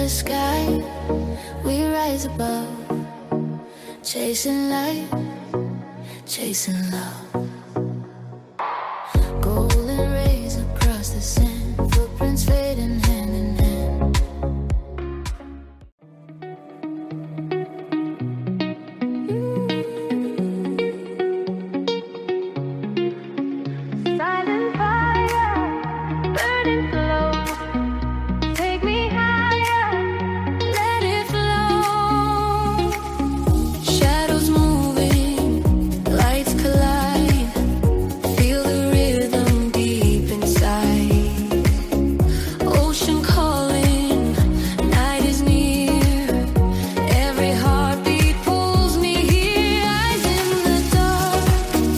the sky, we rise above, chasing light, chasing love. Golden rays across the sand, footprints fading hand in hand. Silent fire, burning slow. Take me higher, let it flow. Shadows moving, lights collide. Feel the rhythm deep inside. Ocean calling, night is near. Every heartbeat pulls me here. Eyes in the dark,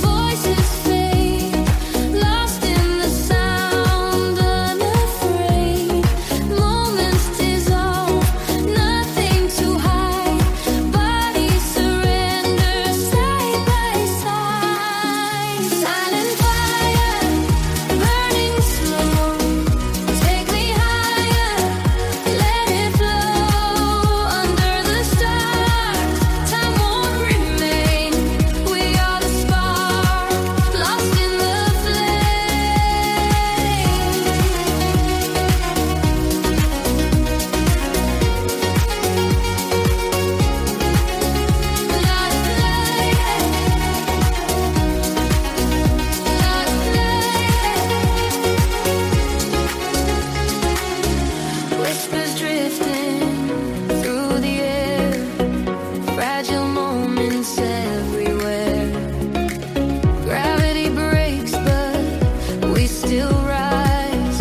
voices fade. Lost in the sound, unafraid. Moments dissolve, nothing to hide. Bodies surrender side by side. Silent fire, burning slow. Take me higher, let it flow. Under the stars, time won't remain. We are the spark, lost in the whispers drifting through the air, fragile moments everywhere. Gravity breaks, but we still rise.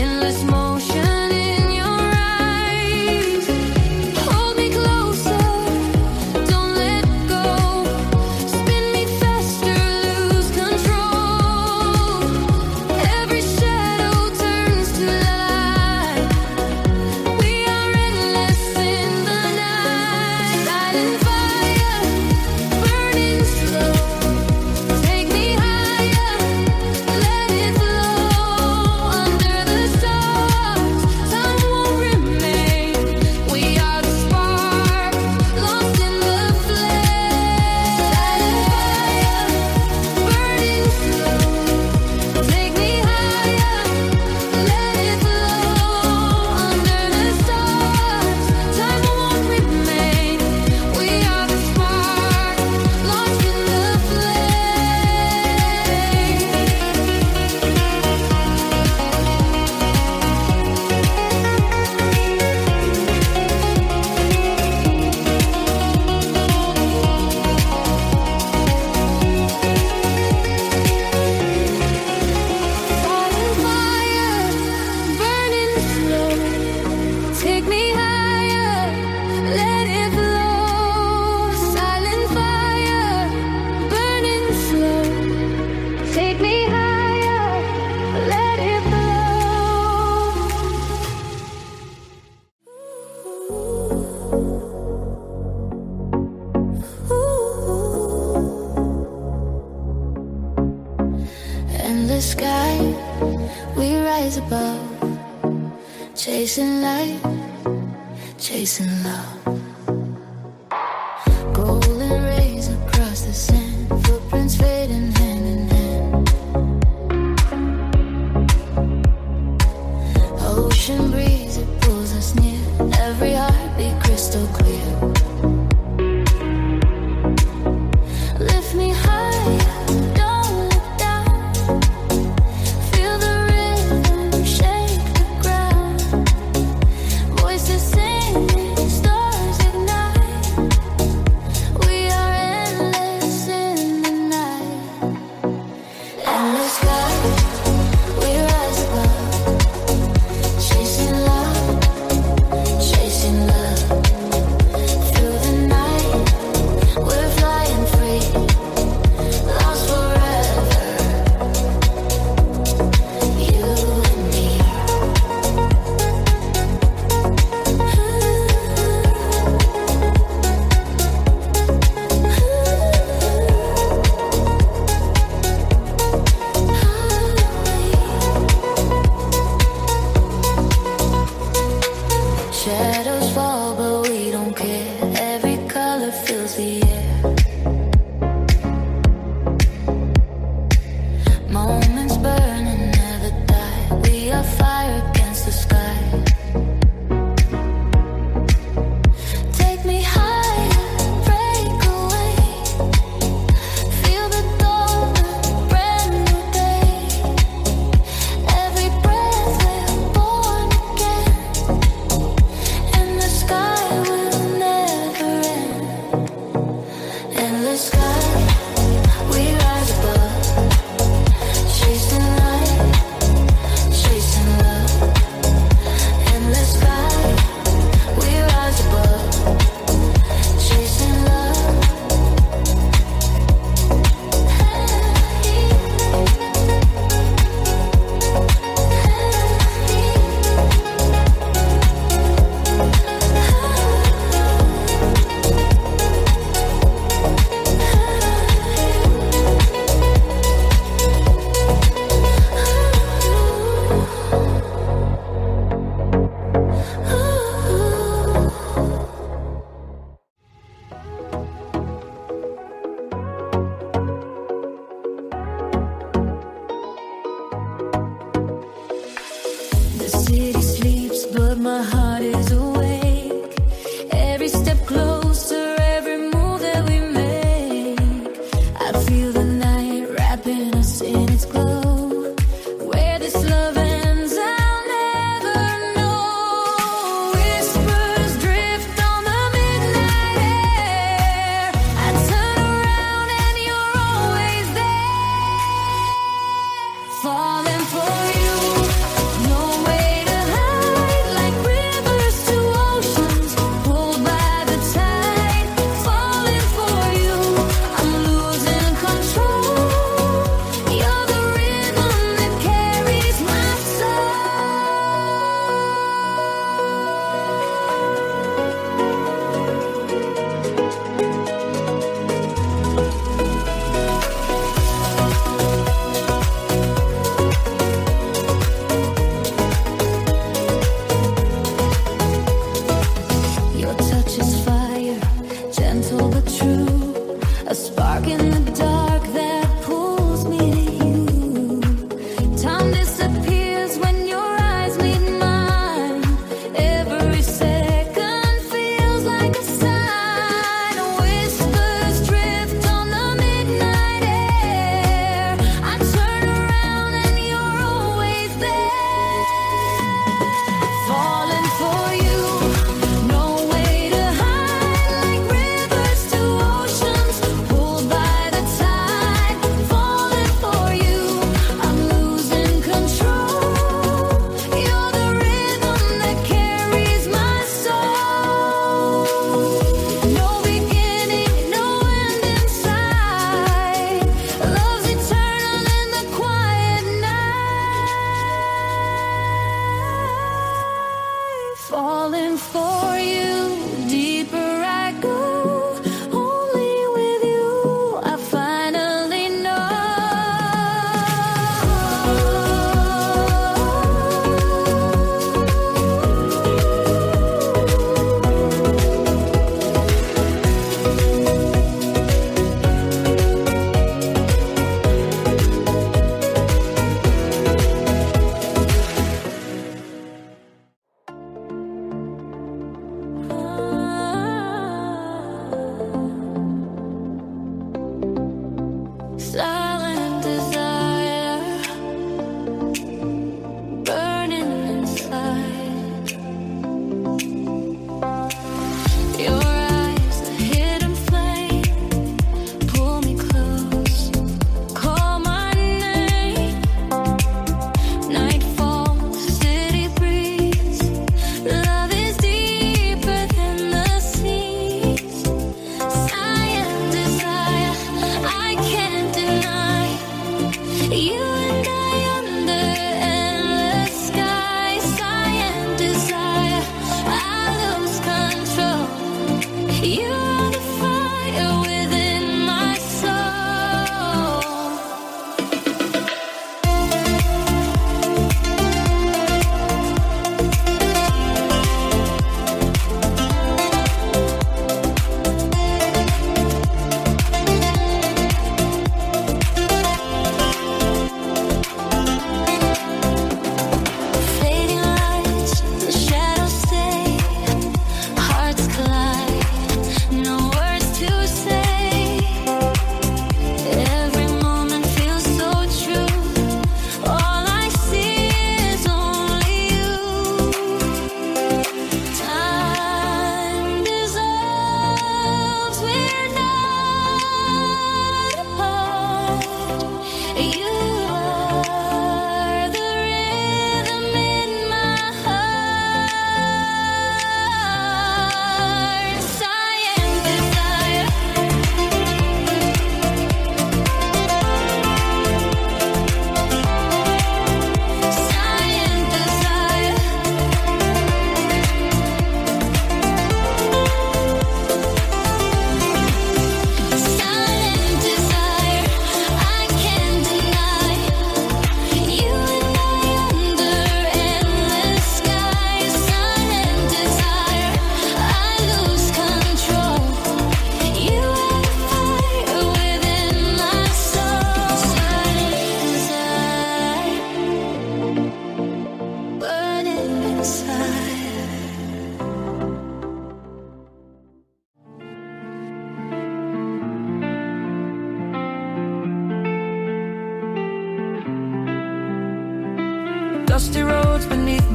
Endless motion in your eyes. Hold me closer, don't let go. Spin me faster, lose control. Every shadow turns to light. We are endless in the night. Silent fire, burning slow. Take me higher, let it flow. Under the stars, time won't remain. We are the spark, lost in the flame. Silent fire, burning slow. Take me higher, let it flow. Under the stars, time won't remain. We are the spark, lost in the Silent fire, burning slow. Take me higher, let it flow. Silent fire, burning slow. Take me higher, let it In the sky, we rise above, chasing light, chasing love. Golden rays across the sand, footprints fading hand in hand. Ocean breeze, it pulls us near. Every heartbeat crystal clear. Lift me higher, don't look down. Feel the rhythm shake the ground. Voices singing, stars ignite. We are endless in the night. In the sky, we rise above, chasing love, chasing love. Shadows fall, but we don't care. Every color fills the air. Moments burn and never die. We are fire against the sky. Take me higher, break away. Feel the dawn, a brand new day. Every breath we're born again. And the sky will never end. In the sky, we rise above. Chasing light, chasing love. In the sky, we rise above. Chasing love. The city sleeps, but my heart is awake. Every step closer, every move that we make. I feel the night wrapping us in its glow. Where this love ends, I'll never know. Whispers drift on the midnight air. I turn around and you're always there. Falling for you, no way to hide. Like rivers to oceans, pulled by the tide. Falling for you, I'm losing control. You're the rhythm that carries my soul. Your touch is fire, gentle but true. A spark in the dark that pulls me to you. Time disappears when your eyes meet mine. Every second feels like a sign. Whispers drift on the midnight air. I turn around and you're always there. Falling for you, no way to hide. Like rivers to oceans, pulled by the tide. Falling for you, I'm losing control. You're the rhythm that carries my soul. No beginning, no end inside. Love's eternal in the quiet night. Falling for you, deeper I go. Only with you I finally know.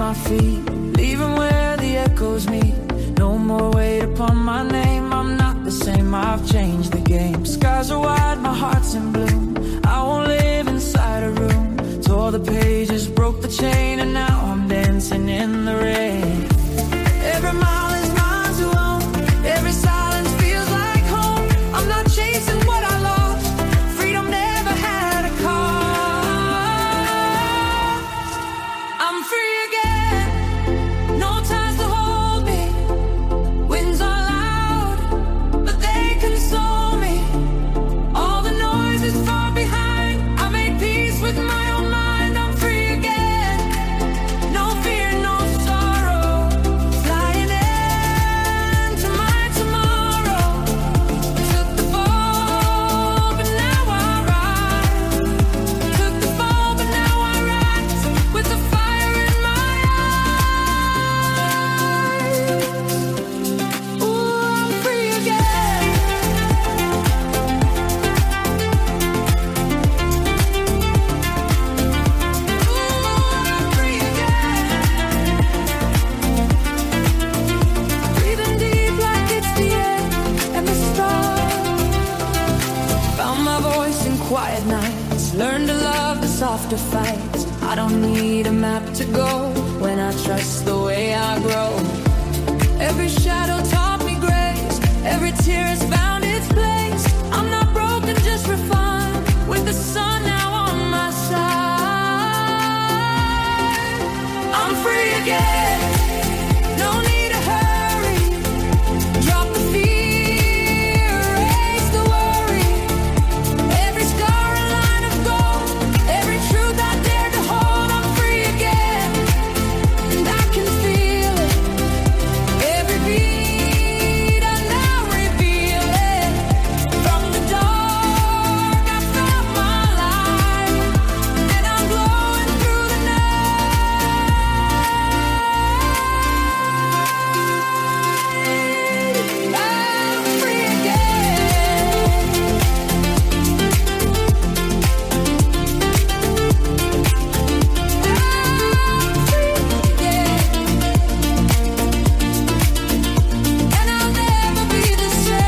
my feet, leaving where the echoes meet. No more weight upon my name, I'm not the same, I've changed the game. Skies are wide, my heart's in bloom. I won't live inside a room. Tore the pages, broke the chain, and now I'm dancing in the rain. Every mile is mine to own, every silence feels like home. I'm not chasing what I lost, freedom never had a cost. I'm free again, no ties to hold me. Winds are loud, but they console me. All the noise is far behind, I made peace with my own mind. I'm free again, no fear, no sorrow. Flying into my tomorrow. Took the fall, but now I rise. Took the fall, but now I rise. With the fire in my eyes. Ooh, I'm free again. Breathing deep like it's the end and the start. Found my voice in quiet nights, learned to love the softer fights. I don't need a map to go when I trust the way I grow. Every shadow taught me grace, every tear has found its place. I'm not broken, just refined, with the sun now on my side. I'm free again, no need to hurry. Drop the fear, erase the worry. Every scar a line of gold, every truth I dare to hold. I'm free again, and I can feel it. Every beat I now reveal it. From the dark I found my light, and I'm glowing through the night. I'm free again. And I'll never be the same.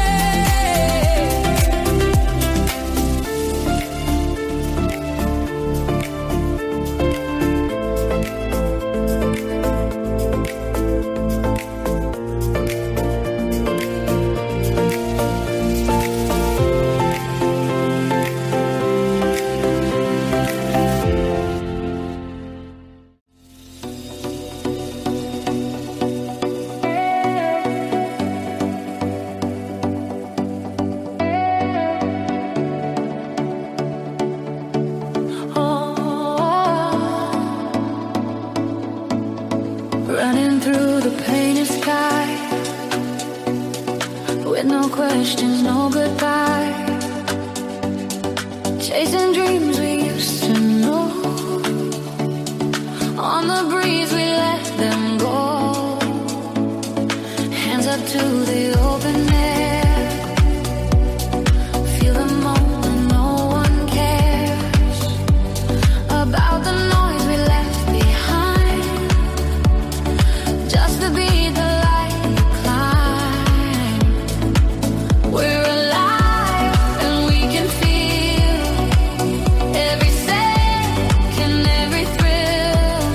Running through the painted sky, with no questions, no goodbye. Chasing dreams we used to know. On the breeze we let them go. Hands up to the open air. Feel the moment, no one cares about the noise we left behind. Just to be the light we climb. We're alive and we can feel every second, every thrill.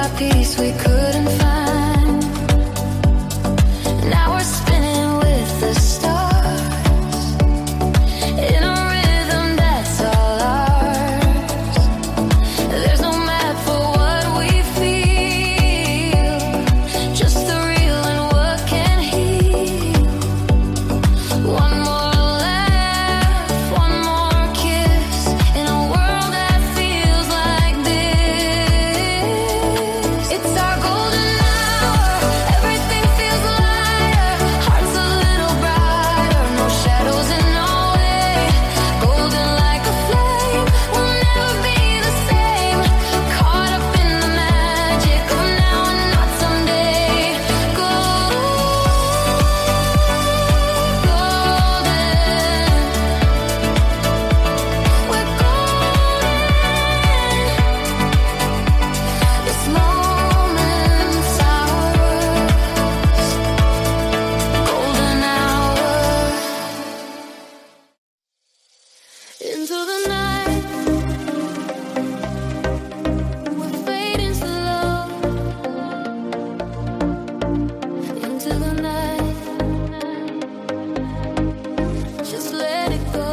our peace we couldn't find. Now we're spinning with the stars in a rhythm that's all ours. There's no map for what we feel, just the real and what can heal. One more laugh, one more kiss in a world that feels like this. It's our golden hour, everything feels lighter, hearts a little brighter, no shadows in our way. Golden like a flame, we'll never be the same. Caught up in the magic of now and not someday. Golden, we're golden. This moment's ours. Golden hour. Into the night, we're fading slow. Into the night, just let it go.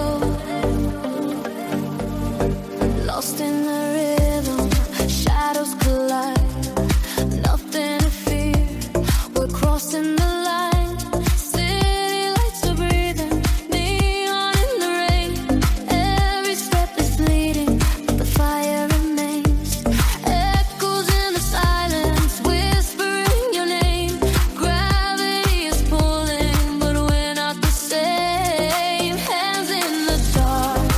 Lost in the rhythm, shadows collide. Nothing to fear, we're crossing the line. City lights are breathing, neon in the rain. Every step is leading, but the fire remains. Echoes in the silence, whispering your name. Gravity is pulling, but we're not the same. Hands in the dark,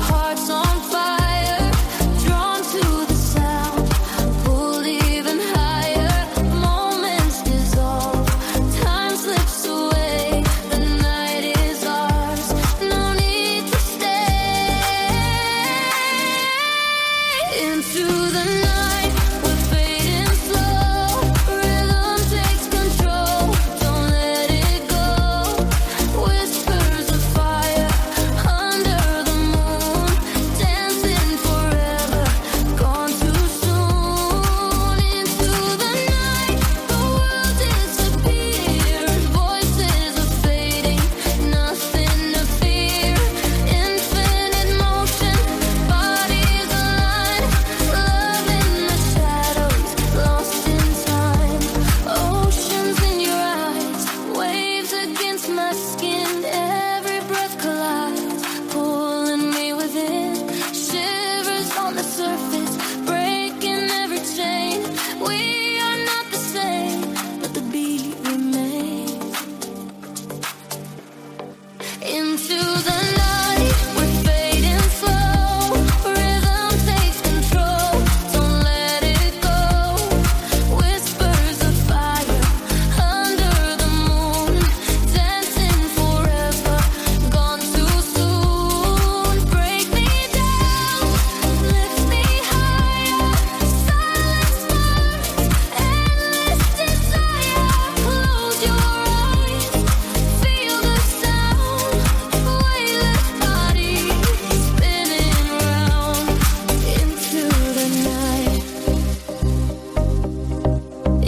hearts on fire, drawn to the sound, pulled even higher. Moments dissolve, time slips away. The night is ours, no need to stay. Into the night, we're fading slow. Rhythm takes control, don't let it go. Whispers of fire under the moon, dancing forever, gone too soon. Into the night, the world disappears. Voices are fading, nothing to fear. Infinite motion, bodies align. Love in the shadows, lost in time. Oceans in your eyes, waves against my skin. Every breath collides, pulling me within. Shivers on the surface, breaking every chain. We are not the same, but the beat remains. Into the night, we're fading slow. Rhythm takes control, don't let it go. Whispers of fire under the moon, dancing forever, gone too soon. Break me down, lift me higher. Silence burns, endless desire. Close your eyes, feel the sound. Weightless body spinning round. Into the night,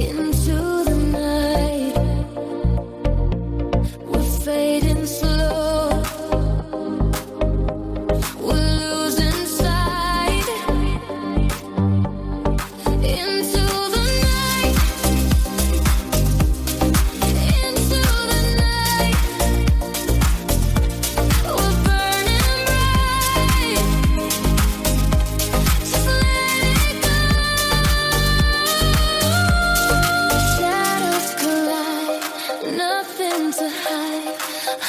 into the night. We're fading slow, we're losing sight. Into the night, into the night. We're burning bright, just let it go. Shadows collide, nothing to hide.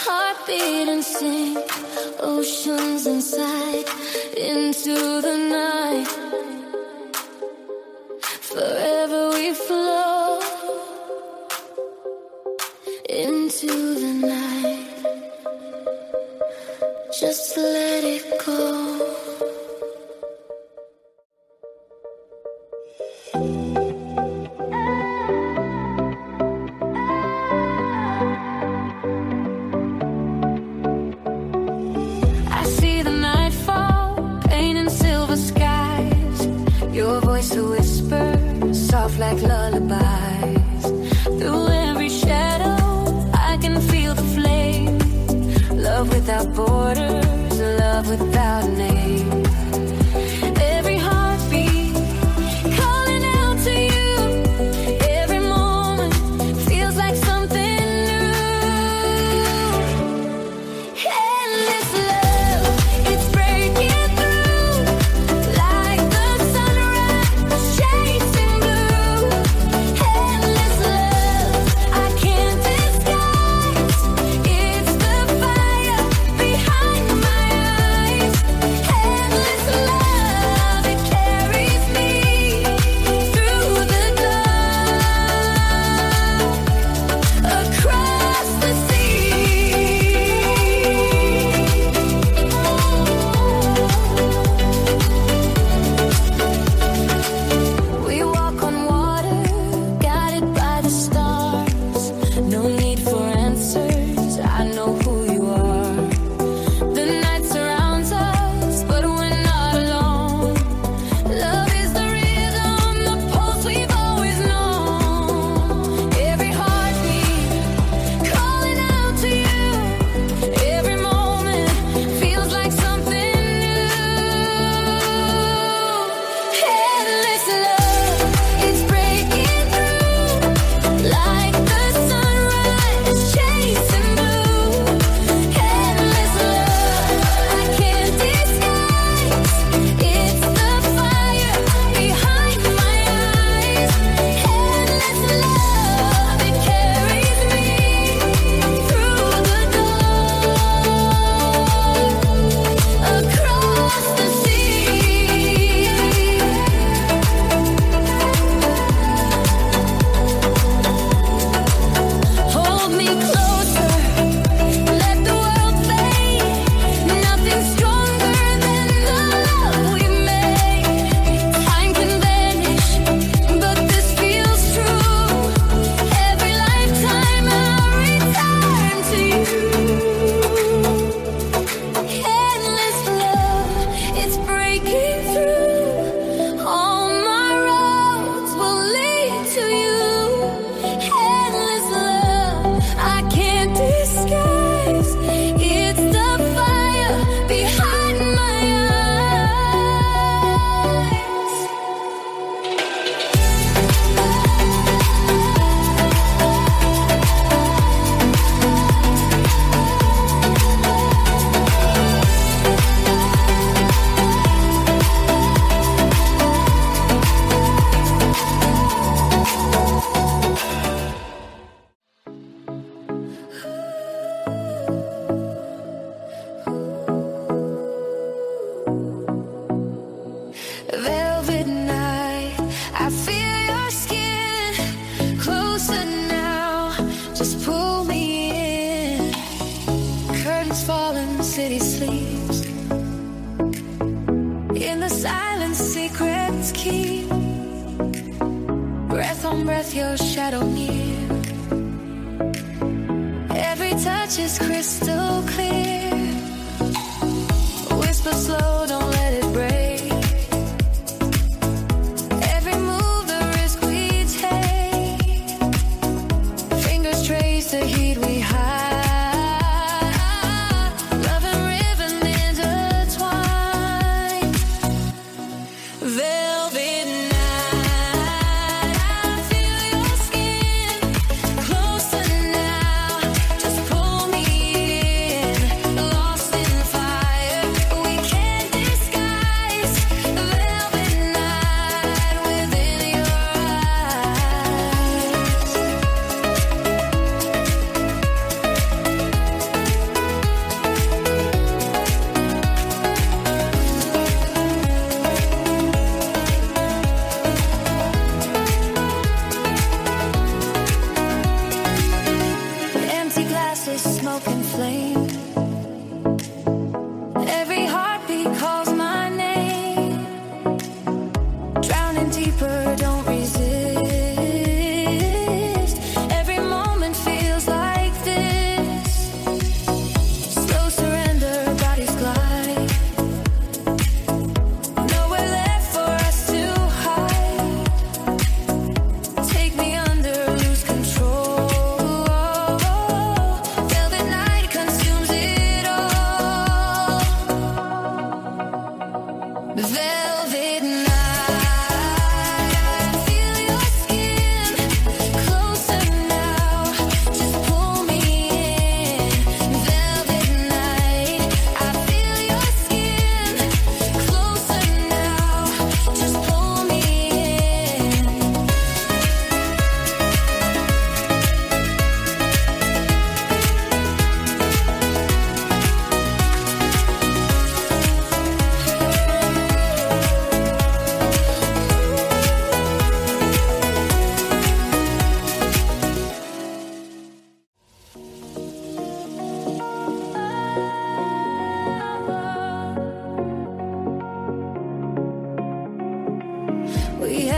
Heartbeat and sink, oceans inside. Into the night, forever we flow. Into the night, just let it go. I see the nightfall, painting silver skies. Your voice a whisper, soft like lullabies. Through every shadow, I can feel the flame. Love without borders, love without name. Every heartbeat calling out to you. Every moment feels like something new. Endless love, it's breaking through like the sunrise chasing blue. Endless love, I can't disguise. It's the fire behind my eyes. Endless love, it carries me through the dark, across the sea. We walk on water, guided by the stars. No need for answers, I know who you are. The night surrounds us, but we're not alone. Love is the rhythm, the pulse we've always known. Every heartbeat calling out to you. Every moment feels like something new. Endless love, it's breaking through like the sunrise chasing blue. Endless love, I can't disguise. It's the fire behind my eyes. Endless love, it carries me through the dark, across the sea. Hold me closer, let the world fade. Nothing stronger than the love we made. Time can vanish, but this feels true. Every lifetime I'll return to you. Endless love, it's breaking through. All my roads will lead to you. Endless love, I can't disguise. It's the fire behind my eyes. Velvet night, I feel your skin closer now. Just pull me in. Curtains falling, city sleeps. In the silence, secrets keep. Breath on breath, your shadow near. Every touch is crystal clear. Whisper slow, don't let it break. Every move, the risk we take. Fingers trace the heat we hide. Love and rhythm intertwined. Velvet night, I feel your skin closer now. Just pull me in, lost in fire. We can't disguise. Velvet night within your eyes. Empty glasses, smoke and flame. Every heartbeat calls my name. Drowning deeper, don't resist. Every moment feels like this. Slow surrender, bodies glide. Nowhere left for us to hide. We